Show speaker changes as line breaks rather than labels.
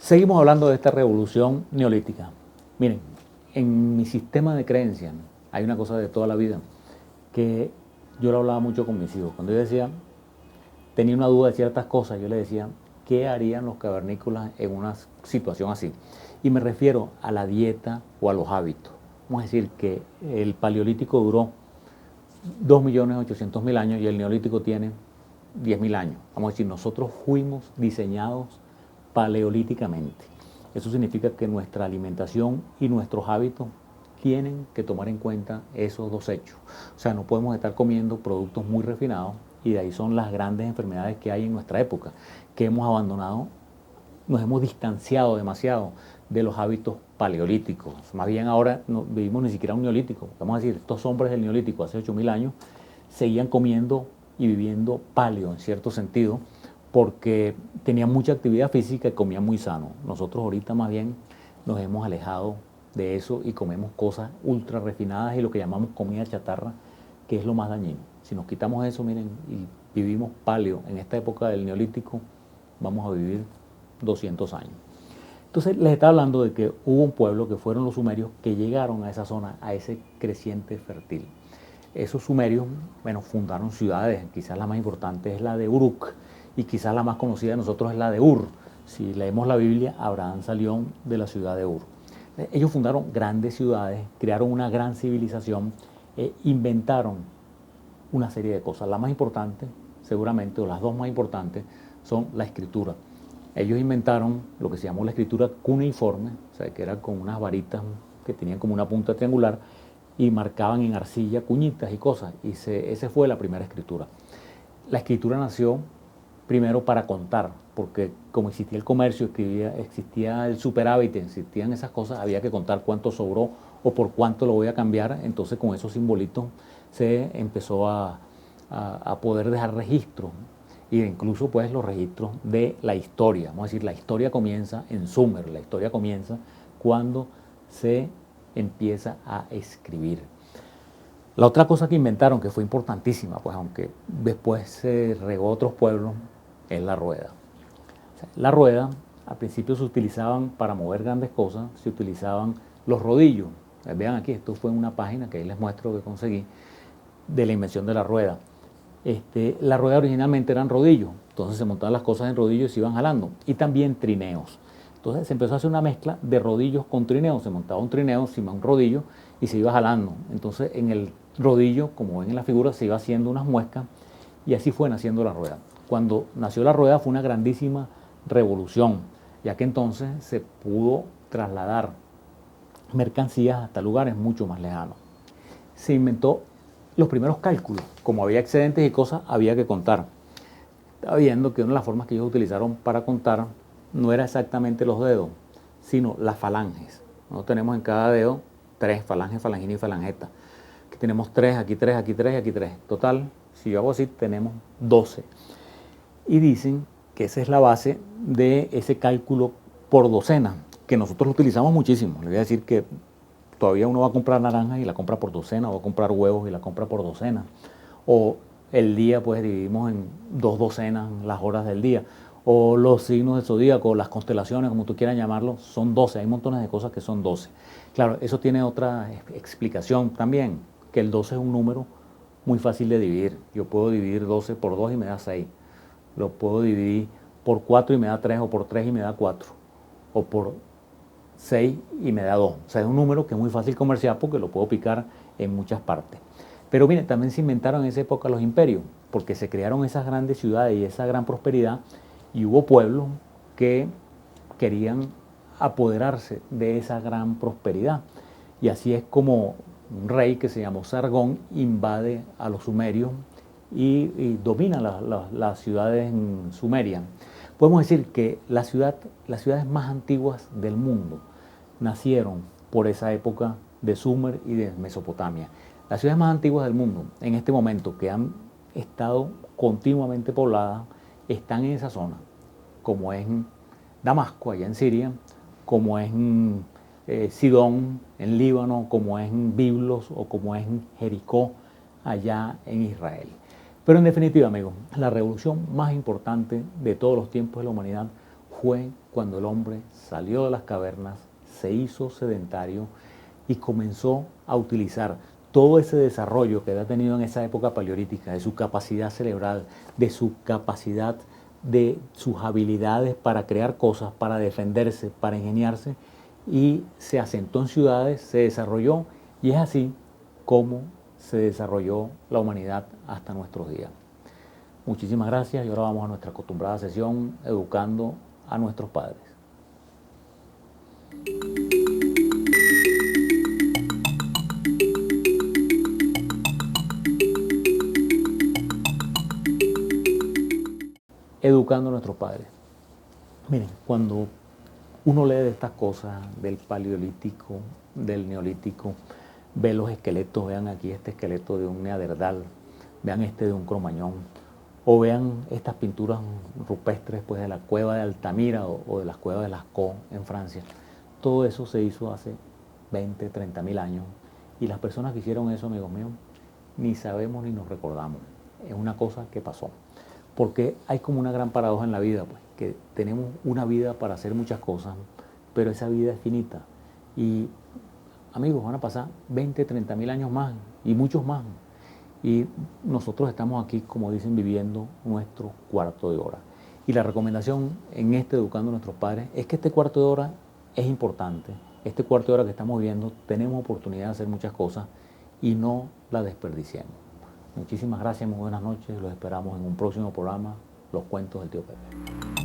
Seguimos hablando de esta revolución neolítica. Miren, en mi sistema de creencias hay una cosa de toda la vida que yo lo hablaba mucho con mis hijos. Cuando yo decía, tenía una duda de ciertas cosas, yo les decía, ¿qué harían los cavernícolas en una situación así? Y me refiero a la dieta o a los hábitos. Vamos a decir que el paleolítico duró 2.800.000 años y el neolítico tiene 10.000 años. Vamos a decir, nosotros fuimos diseñados paleolíticamente. Eso significa que nuestra alimentación y nuestros hábitos tienen que tomar en cuenta esos dos hechos. O sea, no podemos estar comiendo productos muy refinados y de ahí son las grandes enfermedades que hay en nuestra época, que hemos abandonado, nos hemos distanciado demasiado de los hábitos paleolíticos. Más bien ahora no vivimos ni siquiera un neolítico. Vamos a decir, estos hombres del neolítico hace 8.000 años seguían comiendo y viviendo paleo en cierto sentido, porque tenían mucha actividad física y comían muy sano. Nosotros ahorita más bien nos hemos alejado de eso y comemos cosas ultra refinadas y lo que llamamos comida chatarra, que es lo más dañino. Si nos quitamos eso, miren, y vivimos paleo en esta época del neolítico, vamos a vivir 200 años. Entonces les estaba hablando de que hubo un pueblo que fueron los sumerios que llegaron a esa zona, a ese creciente fértil. Esos sumerios, bueno, fundaron ciudades, quizás la más importante es la de Uruk y quizás la más conocida de nosotros es la de Ur. Si leemos la Biblia, Abraham salió de la ciudad de Ur. Ellos fundaron grandes ciudades, crearon una gran civilización, inventaron una serie de cosas. La más importante, seguramente, o las dos más importantes, son la escritura. Ellos inventaron lo que se llamó la escritura cuneiforme, o sea, que era con unas varitas que tenían como una punta triangular y marcaban en arcilla cuñitas y cosas. Y esa fue la primera escritura. La escritura nació primero para contar, porque como existía el comercio, existía el superávit, existían esas cosas, había que contar cuánto sobró o por cuánto lo voy a cambiar. Entonces con esos simbolitos se empezó a poder dejar registros, e incluso pues los registros de la historia. Vamos a decir, la historia comienza en Sumer, la historia comienza cuando se empieza a escribir. La otra cosa que inventaron, que fue importantísima, pues aunque después se regó a otros pueblos, es la rueda. O sea, la rueda, al principio se utilizaban para mover grandes cosas, se utilizaban los rodillos. Vean aquí, esto fue en una página que ahí les muestro que conseguí, de la invención de la rueda. La rueda originalmente eran rodillos, entonces se montaban las cosas en rodillos y se iban jalando, y también trineos. Entonces se empezó a hacer una mezcla de rodillos con trineos, se montaba un trineo encima de un rodillo y se iba jalando. Entonces en el rodillo, como ven en la figura, se iba haciendo unas muescas y así fue naciendo la rueda. Cuando nació la rueda fue una grandísima revolución, ya que entonces se pudo trasladar mercancías hasta lugares mucho más lejanos. Se inventó los primeros cálculos. Como había excedentes y cosas, había que contar. Estaba viendo que una de las formas que ellos utilizaron para contar no era exactamente los dedos, sino las falanges. Nosotros tenemos en cada dedo 3 falanges, falangina y falangeta. Aquí tenemos 3, aquí 3, aquí 3 y aquí 3. Total, si yo hago así, tenemos 12. Y dicen que esa es la base de ese cálculo por docena, que nosotros lo utilizamos muchísimo. Les voy a decir que todavía uno va a comprar naranjas y la compra por docena, o va a comprar huevos y la compra por docena. O el día, pues dividimos en 2 docenas las horas del día. O los signos del zodíaco, las constelaciones, como tú quieras llamarlo, son 12. Hay montones de cosas que son 12. Claro, eso tiene otra explicación también, que el 12 es un número muy fácil de dividir. Yo puedo dividir 12 por 2 y me da 6. Lo puedo dividir por 4 y me da 3, o por 3 y me da 4. O por 6 y me da 2. O sea, es un número que es muy fácil comerciar porque lo puedo picar en muchas partes. Pero miren, también se inventaron en esa época los imperios, porque se crearon esas grandes ciudades y esa gran prosperidad, y hubo pueblos que querían apoderarse de esa gran prosperidad. Y así es como un rey que se llamó Sargón invade a los sumerios y domina las ciudades en Sumeria. Podemos decir que las ciudades más antiguas del mundo nacieron por esa época de Sumer y de Mesopotamia. Las ciudades más antiguas del mundo, en este momento, que han estado continuamente pobladas, están en esa zona, como es en Damasco, allá en Siria, como es en Sidón, en Líbano, como es en Biblos o como es en Jericó, allá en Israel. Pero en definitiva, amigos, la revolución más importante de todos los tiempos de la humanidad fue cuando el hombre salió de las cavernas, se hizo sedentario y comenzó a utilizar todo ese desarrollo que había tenido en esa época paleolítica, de su capacidad cerebral, de su capacidad, de sus habilidades para crear cosas, para defenderse, para ingeniarse, y se asentó en ciudades, se desarrolló, y es así como se desarrolló la humanidad hasta nuestros días. Muchísimas gracias y ahora vamos a nuestra acostumbrada sesión educando a nuestros padres. Educando a nuestros padres. Miren, cuando uno lee de estas cosas, del paleolítico, del neolítico, ve los esqueletos, vean aquí este esqueleto de un neandertal, vean este de un cromañón, o vean estas pinturas rupestres pues, de la cueva de Altamira o de las cuevas de Lascaux en Francia. Todo eso se hizo hace 20, 30 mil años, y las personas que hicieron eso, amigos míos, ni sabemos ni nos recordamos. Es una cosa que pasó. Porque hay como una gran paradoja en la vida, pues, que tenemos una vida para hacer muchas cosas, pero esa vida es finita. Y amigos, van a pasar 20, 30 mil años más y muchos más. Y nosotros estamos aquí, como dicen, viviendo nuestro cuarto de hora. Y la recomendación en este Educando a nuestros padres es que este cuarto de hora es importante. Este cuarto de hora que estamos viviendo, tenemos oportunidad de hacer muchas cosas y no la desperdiciemos. Muchísimas gracias, muy buenas noches. Los esperamos en un próximo programa, Los Cuentos del Tío Pepe.